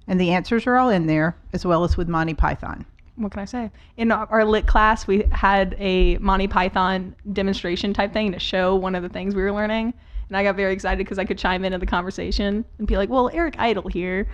And the answers are all in there, as well as with Monty Python. What can I say? In our lit class, we had a Monty Python demonstration type thing to show one of the things we were learning. And I got very excited because I could chime into the conversation and be like, well, Eric Idle here.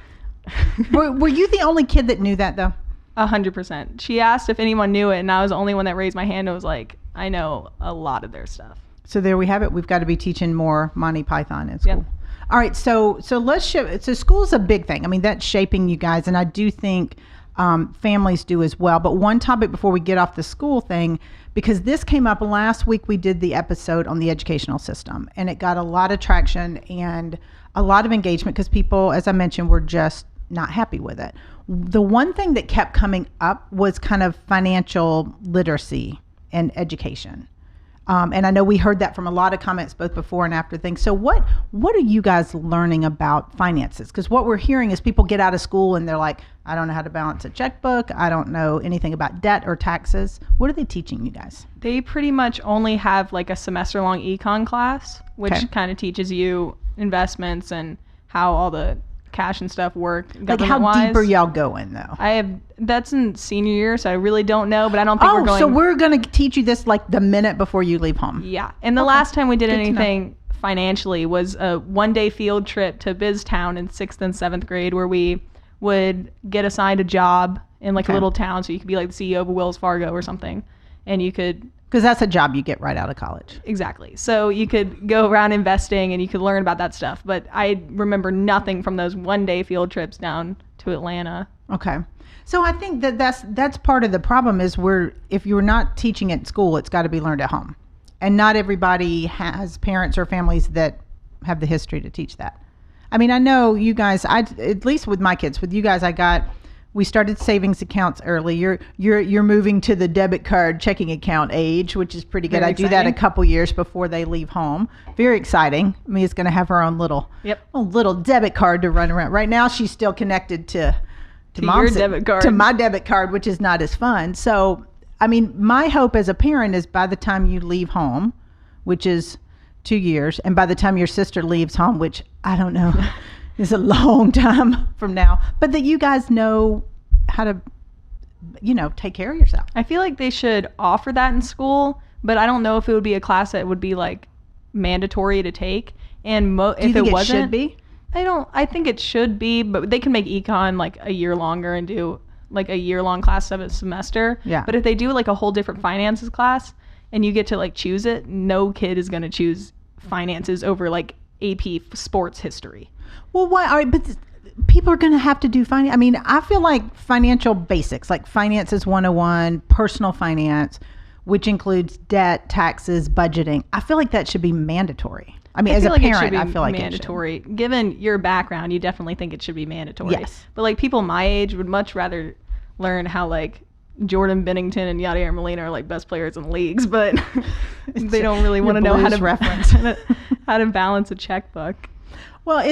Were you the only kid that knew that, though? 100%. She asked if anyone knew it, and I was the only one that raised my hand and was like, I know a lot of their stuff. So there we have it. We've got to be teaching more Monty Python in school. Yep. All right, so let's show. So school's a big thing. I mean, that's shaping you guys, and I do think families do as well. But one topic before we get off the school thing, because this came up last week, we did the episode on the educational system, and it got a lot of traction and a lot of engagement because people, as I mentioned, were just not happy with it. The one thing that kept coming up was kind of financial literacy and education. And I know we heard that from a lot of comments both before and after things. So what are you guys learning about finances? Because what we're hearing is people get out of school and they're like, I don't know how to balance a checkbook. I don't know anything about debt or taxes. What are they teaching you guys? They pretty much only have like a semester-long econ class, which kind of teaches you investments and how all the cash and stuff work. Like how deep are y'all going though? That's in senior year, so I really don't know, but I don't think we're going. So we're going to teach you this like the minute before you leave home. Yeah. And the last time we did anything financially was a one-day field trip to BizTown in 6th and 7th grade where we would get assigned a job in like a little town, so you could be like the CEO of Wells Fargo or something, and you could... Because that's a job you get right out of college. Exactly. So you could go around investing and you could learn about that stuff. But I remember nothing from those one-day field trips down to Atlanta. Okay. So I think that's part of the problem is if you're not teaching at school, it's got to be learned at home. And not everybody has parents or families that have the history to teach that. I mean, I know you guys, at least with my kids, with you guys, we started savings accounts early. You're moving to the debit card checking account age, which is pretty good. I do that a couple years before they leave home. Very exciting. Mia's going to have her own little debit card to run around. Right now, she's still connected to mom's debit card. To my debit card, which is not as fun. So, I mean, my hope as a parent is by the time you leave home, which is 2 years, and by the time your sister leaves home, which I don't know. It's a long time from now, but that you guys know how to, take care of yourself. I feel like they should offer that in school, but I don't know if it would be a class that would be like mandatory to take. And if it wasn't, should be? I think it should be, but they can make econ like a year longer and do like a year-long class of a semester. Yeah. But if they do like a whole different finances class and you get to like choose it, no kid is going to choose finances over like AP sports history. Well, why? All right, but people are going to have to do finance. I mean, I feel like financial basics, like Finances 101, personal finance, which includes debt, taxes, budgeting. I feel like that should be mandatory. I mean, as a parent, I feel like mandatory. Given your background, you definitely think it should be mandatory. Yes. But like people my age would much rather learn how like Jordan Bennington and Yadier Molina are like best players in leagues, but they don't really want to know how to reference how to balance a checkbook. Well,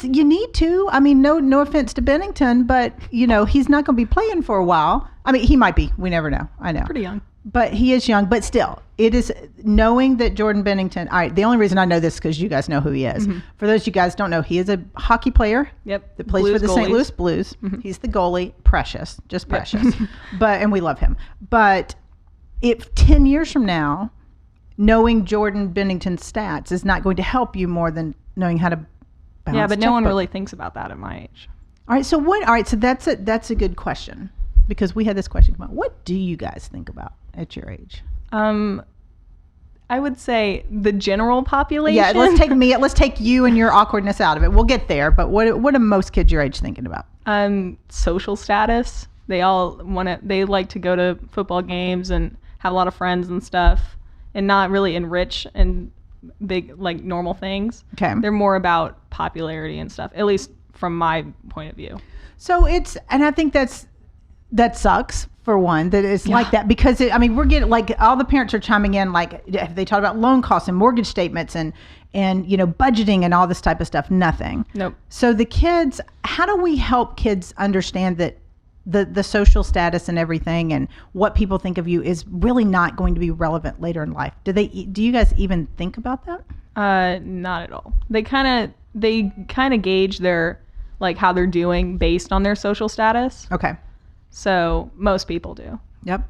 you need to. I mean, no offense to Bennington, but he's not going to be playing for a while. I mean, he might be. We never know. I know. Pretty young. But he is young. But still, it is knowing that Jordan Bennington. All right. The only reason I know this is because you guys know who he is. Mm-hmm. For those you guys don't know, he is a hockey player. Yep. That plays for the St. Louis Blues. Mm-hmm. He's the goalie. Precious. Just precious. And we love him. But if 10 years from now, knowing Jordan Bennington's stats is not going to help you more than knowing how to balance. Yeah, but no one really thinks about that at my age. All right, so that's a good question, because we had this question come up. What do you guys think about at your age? I would say the general population. Yeah, let's take you and your awkwardness out of it. We'll get there, but what are most kids your age thinking about? Social status. They like to go to football games and have a lot of friends and stuff, and not really enrich and big like normal things. Okay. They're more about popularity and stuff, at least from my point of view. So and I think that sucks for one, that it's like that, because we're getting like all the parents are chiming in, like they talk about loan costs and mortgage statements and budgeting and all this type of stuff. Nothing. Nope. So the kids, how do we help kids understand that the social status and everything and what people think of you is really not going to be relevant later in life? Do you guys even think about that? Not at all. They kind of gauge their like how they're doing based on their social status. Okay. So most people do. Yep.